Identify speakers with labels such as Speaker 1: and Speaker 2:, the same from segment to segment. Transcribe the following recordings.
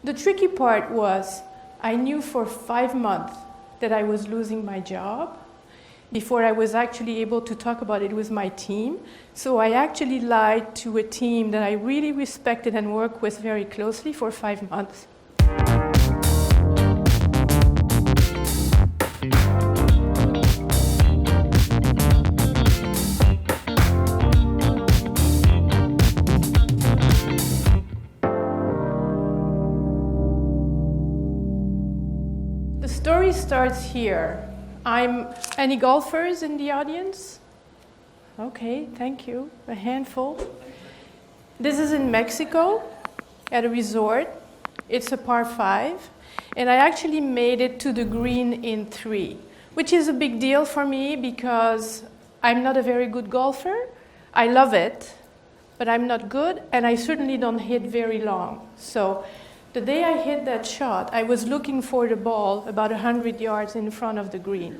Speaker 1: The tricky part was I knew for 5 months that I was losing my job before I was actually able to talk about it with my team. So I actually lied to a team that I really respected and worked with very closely for 5 months. The story starts here. Any golfers in the audience? Okay, thank you. A handful. This is in Mexico at a resort. It's a par 5. And I actually made it to the green in 3, which is a big deal for me because I'm not a very good golfer. I love it, but I'm not good, and I certainly don't hit very long. So the day I hit that shot, I was looking for the ball about 100 yards in front of the green.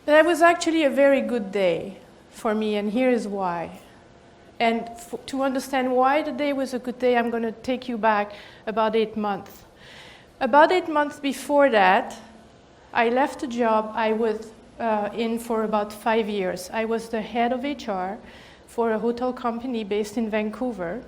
Speaker 1: But it was actually a very good day for me, and here is why. And to understand why the day was a good day, I'm going to take you back about 8 months. About 8 months before that, I left a job I was in for about 5 years. I was the head of HR for a hotel company based in Vancouver.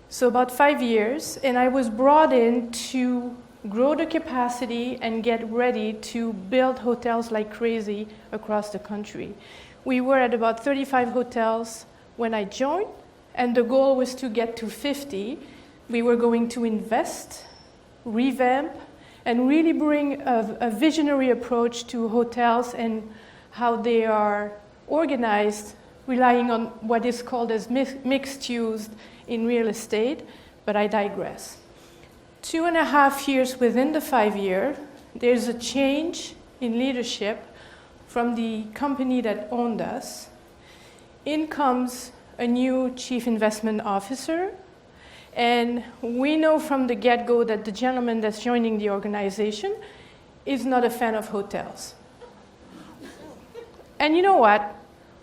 Speaker 1: So about 5 years, and I was brought in to grow the capacity and get ready to build hotels like crazy across the country. We were at about 35 hotels when I joined, and the goal was to get to 50. We were going to invest, revamp, and really bring a visionary approach to hotels and how they are organized, relying on what is called as mixed use in real estate, but I digress. 2.5 years within the 5 year, there's a change in leadership from the company that owned us. In comes a new chief investment officer, and we know from the get-go that the gentleman that's joining the organization is not a fan of hotels. And you know what?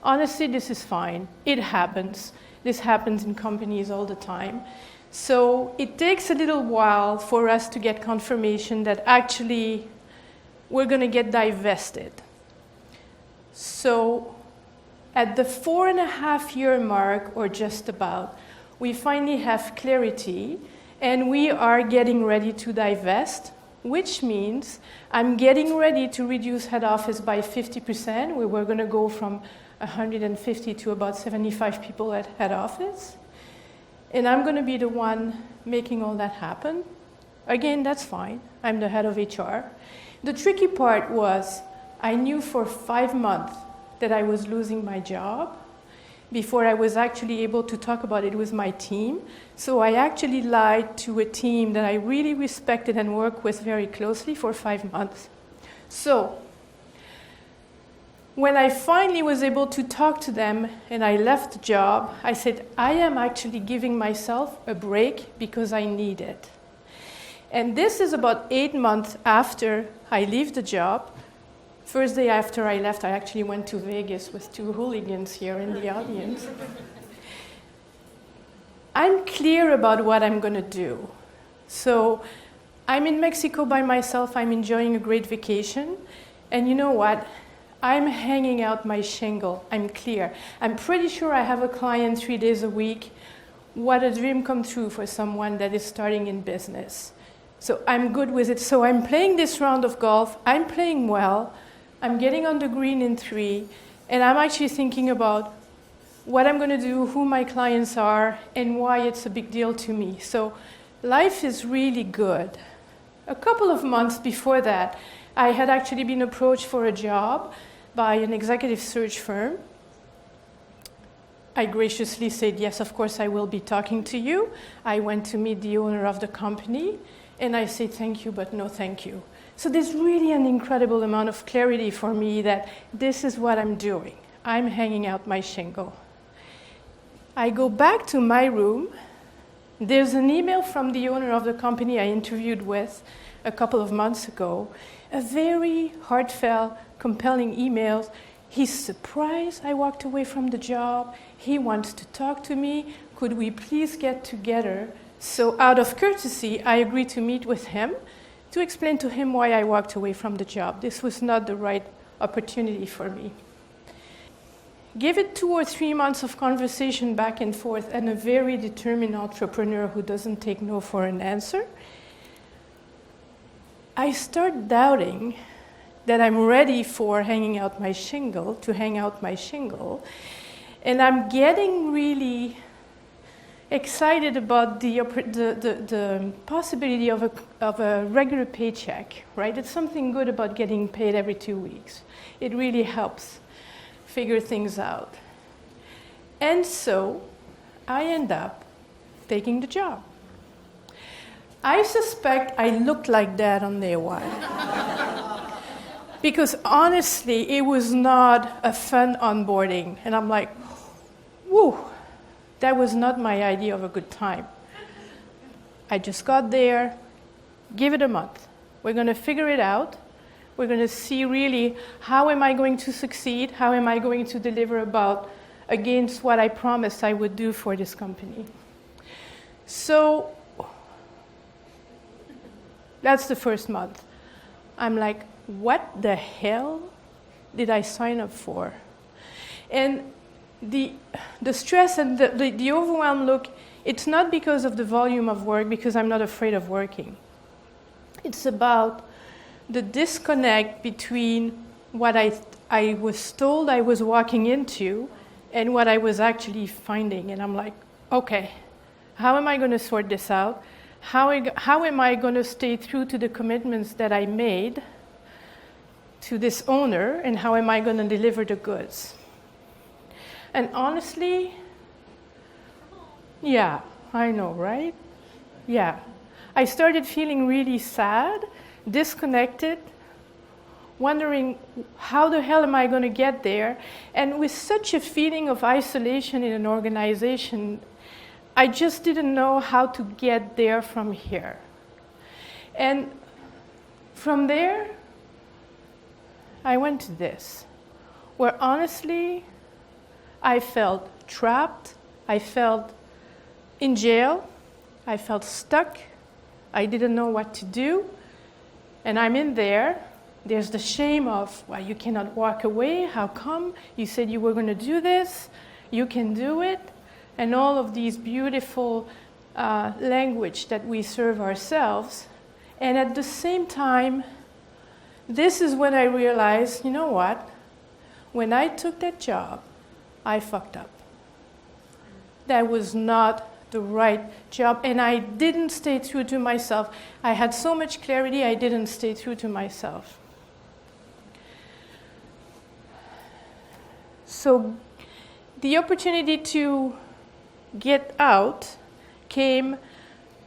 Speaker 1: Honestly, this is fine. It happens. This happens in companies all the time. So it takes a little while for us to get confirmation that actually we're going to get divested. So at the 4.5 year mark, or just about, we finally have clarity, and we are getting ready to divest, which means I'm getting ready to reduce head office by 50%. We were going to go from 150 to about 75 people at head office. And I'm going to be the one making all that happen. Again, that's fine. I'm the head of HR. The tricky part was I knew for 5 months that I was losing my job before I was actually able to talk about it with my team. So I actually lied to a team that I really respected and worked with very closely for 5 months. So when I finally was able to talk to them and I left the job, I said, I am actually giving myself a break because I need it. And this is about 8 months after I leave the job. First day after I left, I actually went to Vegas with 2 hooligans here in the audience. I'm clear about what I'm going to do. So I'm in Mexico by myself. I'm enjoying a great vacation. And you know what? I'm hanging out my shingle. I'm clear. I'm pretty sure I have a client 3 days a week. What a dream come true for someone that is starting in business. So I'm good with it. So I'm playing this round of golf. I'm playing well. I'm getting on the green in 3. And I'm actually thinking about what I'm going to do, who my clients are, and why it's a big deal to me. So life is really good. A couple of months before that, I had actually been approached for a job by an executive search firm. I graciously said, yes, of course, I will be talking to you. I went to meet the owner of the company, and I said, thank you, but no thank you. So there's really an incredible amount of clarity for me that this is what I'm doing. I'm hanging out my shingle. I go back to my room. There's an email from the owner of the company I interviewed with a couple of months ago, a very heartfelt, compelling email. He's surprised I walked away from the job. He wants to talk to me. Could we please get together So out of courtesy, I agreed to meet with him to explain to him why I walked away from the job. This was not the right opportunity for me. Give it 2 or 3 months of conversation back and forth, and a very determined entrepreneur who doesn't take no for an answer. I start doubting that I'm ready for hanging out my shingle, to hang out my shingle, and I'm getting really excited about the possibility of a regular paycheck, right? It's something good about getting paid every 2 weeks. It really helps figure things out. And so I end up taking the job. I suspect I looked like that on day one. Because honestly, it was not a fun onboarding. And I'm like, whew, that was not my idea of a good time. I just got there, give it a month. We're going to figure it out. We're going to see really how am I going to succeed, how am I going to deliver against what I promised I would do for this company. So that's the first month. I'm like, what the hell did I sign up for? And the stress and the overwhelm look, it's not because of the volume of work, because I'm not afraid of working. It's about the disconnect between what I was told I was walking into and what I was actually finding. And I'm like, okay, how am I going to sort this out? How am I going to stay true to the commitments that I made to this owner, and how am I going to deliver the goods? And honestly, yeah, I know, right? Yeah. I started feeling really sad, disconnected, wondering how the hell am I going to get there? And with such a feeling of isolation in an organization, I just didn't know how to get there from here. And from there, I went to this, where honestly, I felt trapped, I felt in jail, I felt stuck, I didn't know what to do, and I'm in there. There's the shame of, well, you cannot walk away, how come? You said you were going to do this, you can do it, and all of these beautiful language that we serve ourselves. And at the same time, this is when I realized, you know what? When I took that job, I fucked up. That was not the right job, and I didn't stay true to myself. I had so much clarity, I didn't stay true to myself. So the opportunity to get out came,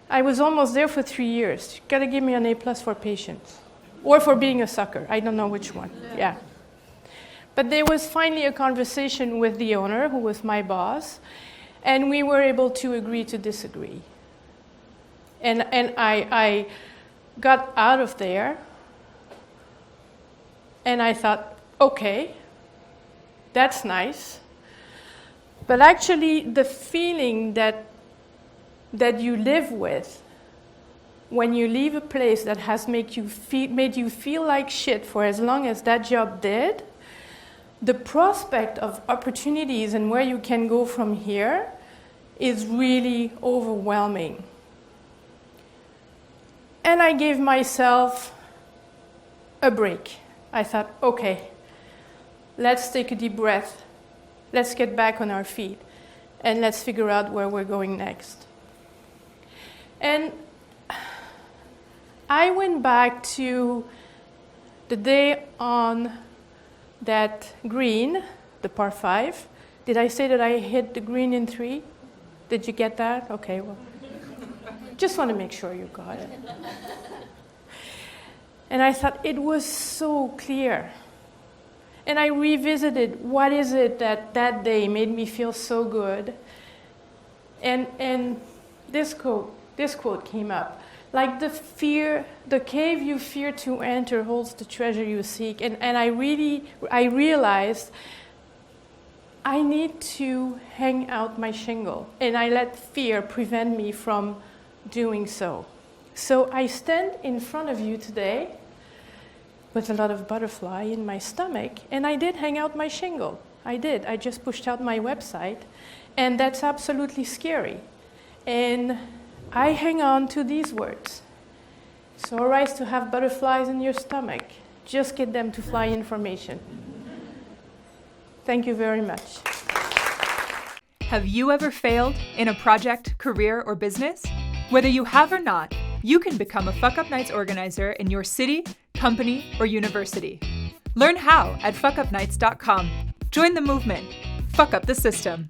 Speaker 1: I was almost there for 3 years. You gotta give me an A+ for patience, or for being a sucker, I don't know which one, yeah. But there was finally a conversation with the owner, who was my boss, and we were able to agree to disagree. And I got out of there, and I thought, okay, that's nice. But actually, the feeling that you live with when you leave a place that has made you feel like shit for as long as that job did, the prospect of opportunities and where you can go from here is really overwhelming. And I gave myself a break. I thought, okay, let's take a deep breath. Let's get back on our feet, and let's figure out where we're going next. And I went back to the day on that green, the par 5. Did I say that I hit the green in 3? Did you get that? Okay, well, just want to make sure you got it. And I thought it was so clear. And I revisited, what is it that day made me feel so good? And this quote came up. Like the cave you fear to enter holds the treasure you seek. And I realized I need to hang out my shingle. And I let fear prevent me from doing so. So I stand in front of you today with a lot of butterfly in my stomach, and I did hang out my shingle. I did. I just pushed out my website, and that's absolutely scary. And I hang on to these words. It's all right to have butterflies in your stomach. Just get them to fly information. Thank you very much.
Speaker 2: Have you ever failed in a project, career, or business? Whether you have or not, you can become a Fuckup Nights organizer in your city, company, or university. Learn how at fuckupnights.com. Join the movement. Fuck up the system.